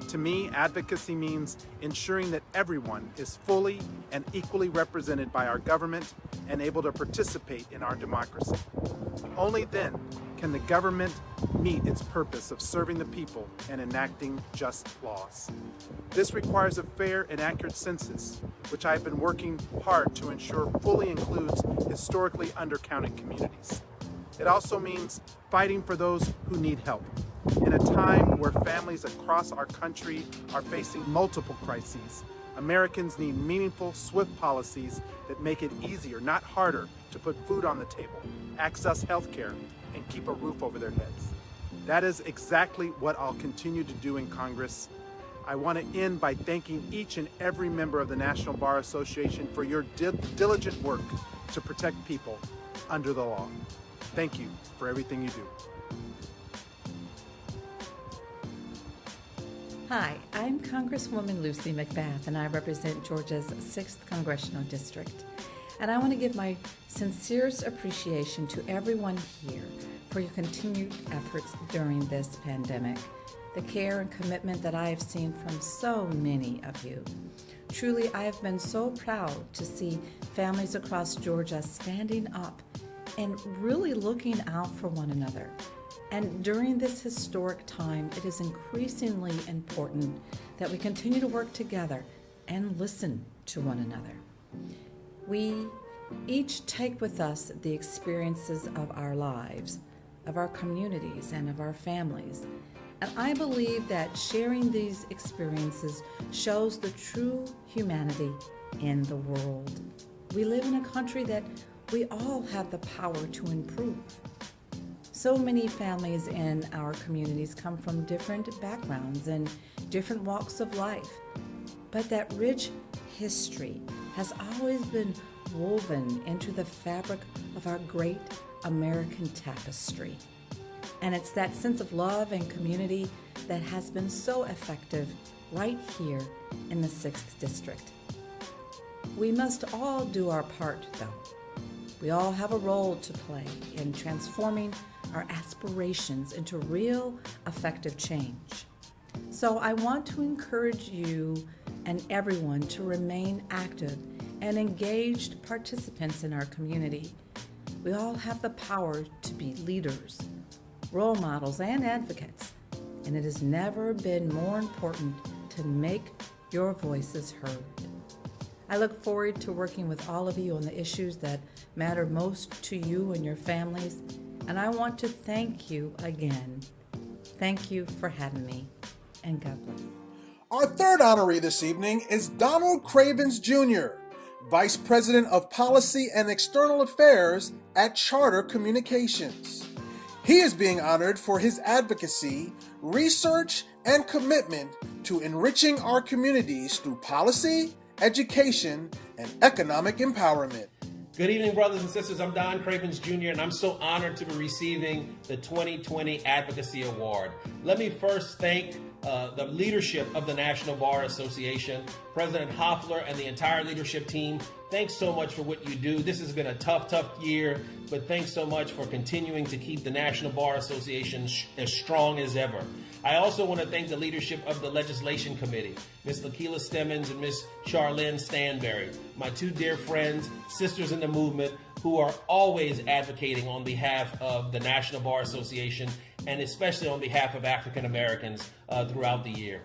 To me, advocacy means ensuring that everyone is fully and equally represented by our government and able to participate in our democracy. Only then can the government meet its purpose of serving the people and enacting just laws. This requires a fair and accurate census, which I have been working hard to ensure fully includes historically undercounted communities. It also means fighting for those who need help. In a time where families across our country are facing multiple crises, Americans need meaningful, swift policies that make it easier, not harder, to put food on the table, access health care, and keep a roof over their heads. That is exactly what I'll continue to do in Congress. I want to end by thanking each and every member of the National Bar Association for your diligent work to protect people under the law. Thank you for everything you do. Hi, I'm Congresswoman Lucy McBath, and I represent Georgia's 6th Congressional District. And I want to give my sincerest appreciation to everyone here for your continued efforts during this pandemic, the care and commitment that I have seen from so many of you. Truly, I have been so proud to see families across Georgia standing up and really looking out for one another. And during this historic time, it is increasingly important that we continue to work together and listen to one another. We each take with us the experiences of our lives, of our communities, and of our families. And I believe that sharing these experiences shows the true humanity in the world. We live in a country that we all have the power to improve. So many families in our communities come from different backgrounds and different walks of life, but that rich history has always been woven into the fabric of our great American tapestry. And it's that sense of love and community that has been so effective right here in the 6th District. We must all do our part, though. We all have a role to play in transforming our aspirations into real effective change. So I want to encourage you and everyone to remain active and engaged participants in our community. We all have the power to be leaders, role models, and advocates, and it has never been more important to make your voices heard. I look forward to working with all of you on the issues that matter most to you and your families, and I want to thank you again. Thank you for having me, and God bless. Our third honoree this evening is Donald Cravens Jr. Vice President of Policy and External Affairs at Charter Communications. He is being honored for his advocacy, research, and commitment to enriching our communities through policy, education, and economic empowerment. Good evening, brothers and sisters. I'm Don Cravens Jr., and I'm so honored to be receiving the 2020 Advocacy Award. Let me first thank the leadership of the National Bar Association, President Hoffler, and the entire leadership team. Thanks so much for what you do. This has been a tough year, but thanks so much for continuing to keep the National Bar Association as strong as ever. I also want to thank the leadership of the Legislation Committee, Ms. Lakila Stemmons and Ms. Charlene Stanberry, my two dear friends, sisters in the movement, who are always advocating on behalf of the National Bar Association and especially on behalf of African Americans throughout the year.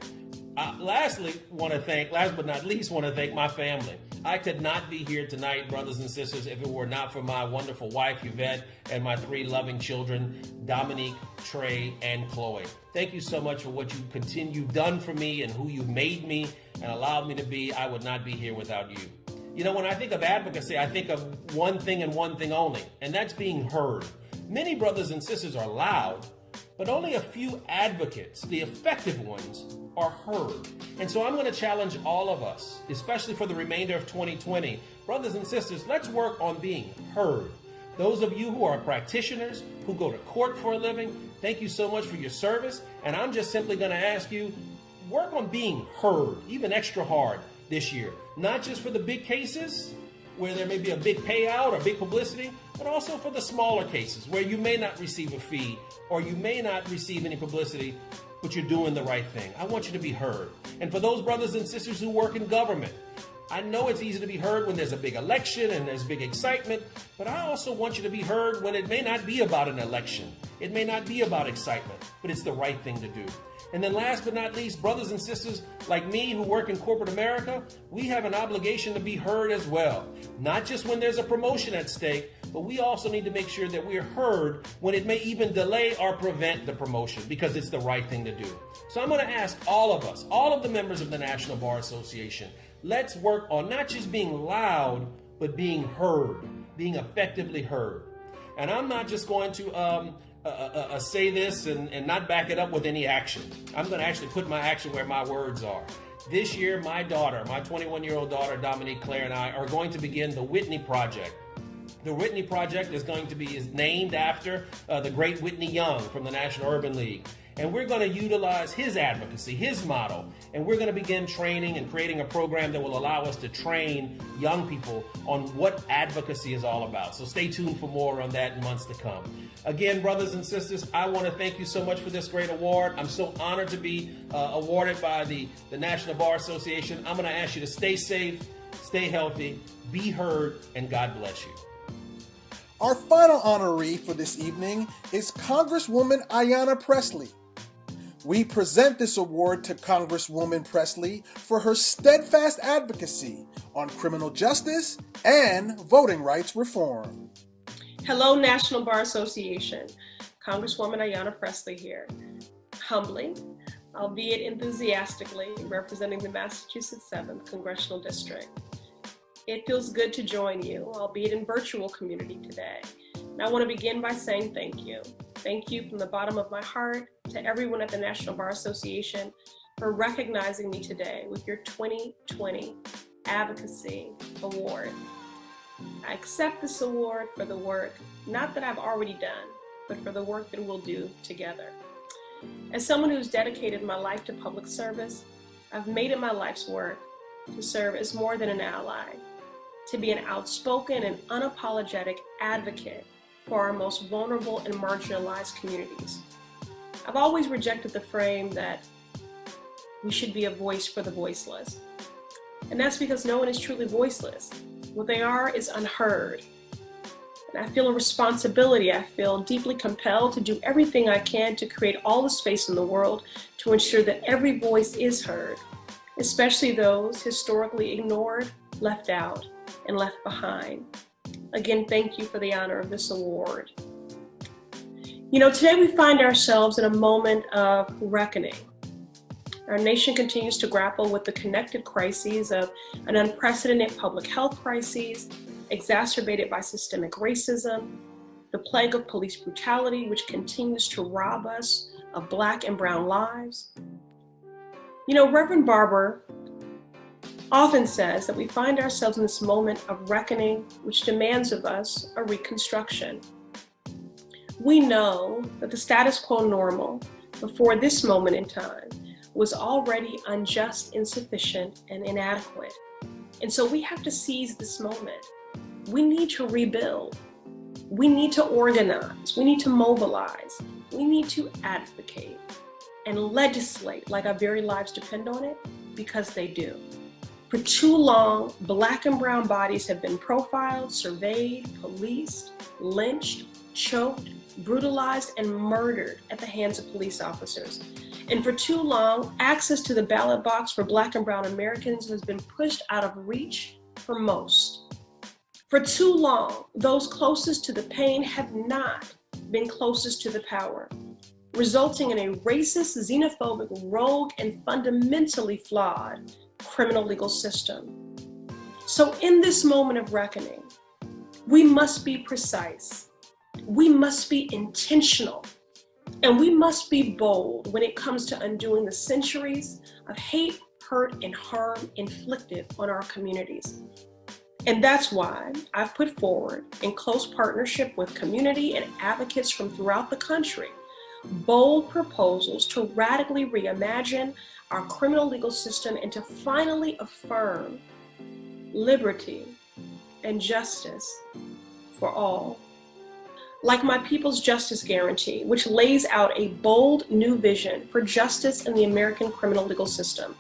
Last but not least, want to thank my family. I could not be here tonight, brothers and sisters, if it were not for my wonderful wife, Yvette, and my three loving children, Dominique, Trey, and Chloe. Thank you so much for what you've done for me and who you've made me and allowed me to be. I would not be here without you. You know, when I think of advocacy, I think of one thing and one thing only, and that's being heard. Many brothers and sisters are loud, but only a few advocates, the effective ones, are heard. And so I'm going to challenge all of us, especially for the remainder of 2020. Brothers and sisters, let's work on being heard. Those of you who are practitioners, who go to court for a living, thank you so much for your service. And I'm just simply going to ask you, work on being heard, even extra hard this year. Not just for the big cases, where there may be a big payout or big publicity, but also for the smaller cases where you may not receive a fee or you may not receive any publicity, but you're doing the right thing. I want you to be heard. And for those brothers and sisters who work in government, I know it's easy to be heard when there's a big election and there's big excitement, but I also want you to be heard when it may not be about an election. It may not be about excitement, but it's the right thing to do. And then last but not least, brothers and sisters like me who work in corporate America, we have an obligation to be heard as well. Not just when there's a promotion at stake, but we also need to make sure that we're heard when it may even delay or prevent the promotion because it's the right thing to do. So I'm going to ask all of us, all of the members of the National Bar Association, let's work on not just being loud, but being heard, being effectively heard. And I'm not just going to say this and not back it up with any action. I'm going to actually put my action where my words are. This year, my daughter, my 21-year-old daughter, Dominique Claire, and I are going to begin the Whitney Project. The Whitney Project is named after the great Whitney Young from the National Urban League. And we're going to utilize his advocacy, his model, and we're going to begin training and creating a program that will allow us to train young people on what advocacy is all about. So stay tuned for more on that in months to come. Again, brothers and sisters, I want to thank you so much for this great award. I'm so honored to be awarded by the National Bar Association. I'm going to ask you to stay safe, stay healthy, be heard, and God bless you. Our final honoree for this evening is Congresswoman Ayanna Pressley. We present this award to Congresswoman Pressley for her steadfast advocacy on criminal justice and voting rights reform. Hello, National Bar Association. Congresswoman Ayanna Pressley here. Humbly, albeit enthusiastically, representing the Massachusetts 7th Congressional District. It feels good to join you, albeit in virtual community today. And I want to begin by saying thank you. Thank you from the bottom of my heart to everyone at the National Bar Association for recognizing me today with your 2020 Advocacy Award. I accept this award for the work, not that I've already done, but for the work that we'll do together. As someone who's dedicated my life to public service, I've made it my life's work to serve as more than an ally, to be an outspoken and unapologetic advocate for our most vulnerable and marginalized communities. I've always rejected the frame that we should be a voice for the voiceless. And that's because no one is truly voiceless. What they are is unheard. And I feel a responsibility. I feel deeply compelled to do everything I can to create all the space in the world to ensure that every voice is heard, especially those historically ignored, left out, and left behind. Again, thank you for the honor of this award. You know, today we find ourselves in a moment of reckoning. Our nation continues to grapple with the connected crises of an unprecedented public health crisis, exacerbated by systemic racism, the plague of police brutality, which continues to rob us of Black and brown lives. You know, Reverend Barber often says that we find ourselves in this moment of reckoning, which demands of us a reconstruction. We know that the status quo normal before this moment in time was already unjust, insufficient, and inadequate. And so we have to seize this moment. We need to rebuild. We need to organize. We need to mobilize. We need to advocate and legislate like our very lives depend on it, because they do. For too long, Black and brown bodies have been profiled, surveyed, policed, lynched, choked, brutalized, and murdered at the hands of police officers. And for too long, access to the ballot box for Black and brown Americans has been pushed out of reach for most. For too long, those closest to the pain have not been closest to the power, resulting in a racist, xenophobic, rogue, and fundamentally flawed criminal legal system. So in this moment of reckoning, we must be precise, we must be intentional, and we must be bold when it comes to undoing the centuries of hate, hurt, and harm inflicted on our communities. And that's why I've put forward, in close partnership with community and advocates from throughout the country, bold proposals to radically reimagine our criminal legal system and to finally affirm liberty and justice for all. Like my People's Justice Guarantee, which lays out a bold new vision for justice in the American criminal legal system,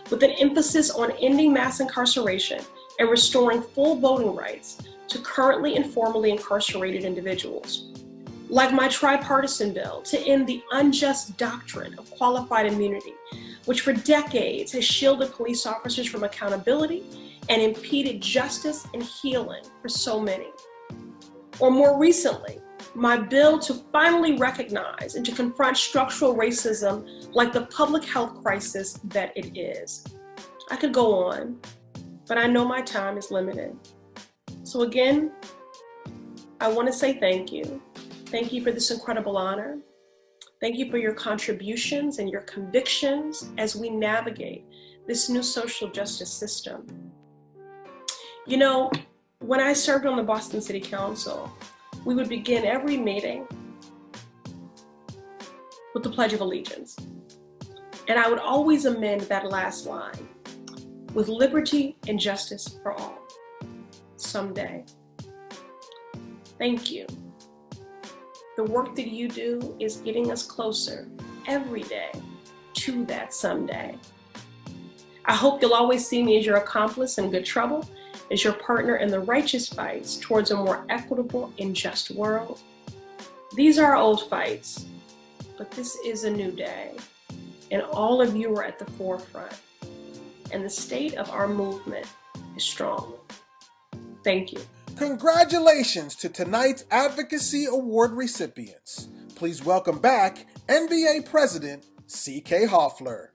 with an emphasis on ending mass incarceration and restoring full voting rights to currently and formerly incarcerated individuals. Like my tripartisan bill to end the unjust doctrine of qualified immunity, which for decades has shielded police officers from accountability and impeded justice and healing for so many. Or more recently, my bill to finally recognize and to confront structural racism like the public health crisis that it is. I could go on, but I know my time is limited. So again, I want to say thank you. Thank you for this incredible honor. Thank you for your contributions and your convictions as we navigate this new social justice system. You know, when I served on the Boston City Council, we would begin every meeting with the Pledge of Allegiance. And I would always amend that last line with liberty and justice for all, someday. Thank you. The work that you do is getting us closer every day to that someday. I hope you'll always see me as your accomplice in good trouble, as your partner in the righteous fights towards a more equitable and just world. These are old fights, but this is a new day, and all of you are at the forefront, and the state of our movement is strong. Thank you. Congratulations to tonight's Advocacy Award recipients. Please welcome back NBA President C.K. Hoffler.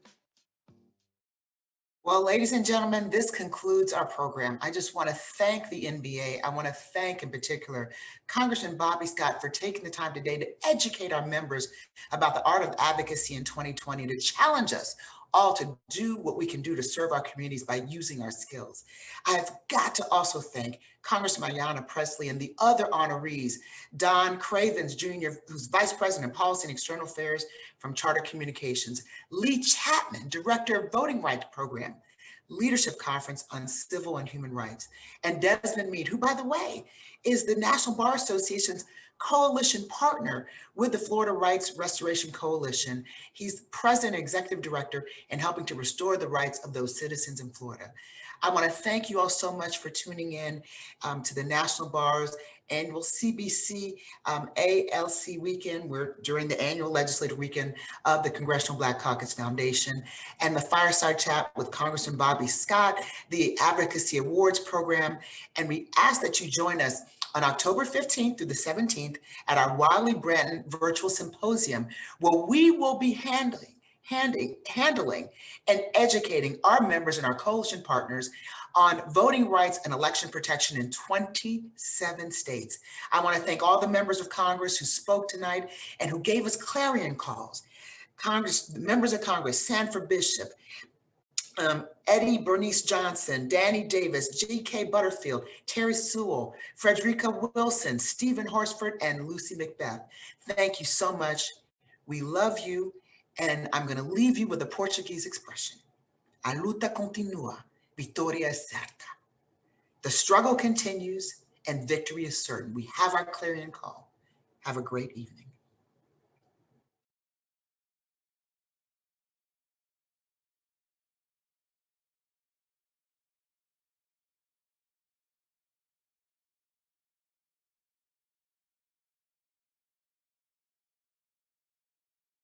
Well, ladies and gentlemen, this concludes our program. I just want to thank the NBA. I want to thank, in particular, Congressman Bobby Scott for taking the time today to educate our members about the art of advocacy in 2020, to challenge us all to do what we can do to serve our communities by using our skills. I've got to also thank Congressman Ayanna Pressley and the other honorees, Don Cravens Jr., who's Vice President of Policy and External Affairs from Charter Communications, Lee Chapman, Director of Voting Rights Program, Leadership Conference on Civil and Human Rights, and Desmond Meade, who, by the way, is the National Bar Association's coalition partner with the Florida Rights Restoration Coalition. He's President and Executive Director in helping to restore the rights of those citizens in Florida. I want to thank you all so much for tuning in to the National Bar's annual CBC ALC weekend. We're during the annual legislative weekend of the Congressional Black Caucus Foundation, and the Fireside Chat with Congressman Bobby Scott, the Advocacy Awards program. And we ask that you join us on October 15th through the 17th at our Wiley Branton Virtual Symposium, where we will be handling and educating our members and our coalition partners on voting rights and election protection in 27 states. I want to thank all the members of Congress who spoke tonight and who gave us clarion calls. Members of Congress, Sanford Bishop, Eddie Bernice Johnson, Danny Davis, G.K. Butterfield, Terry Sewell, Frederica Wilson, Stephen Horsford, and Lucy McBeth. Thank you so much. We love you. And I'm going to leave you with a Portuguese expression. A luta continua, vitória es certa. The struggle continues and victory is certain. We have our clarion call. Have a great evening.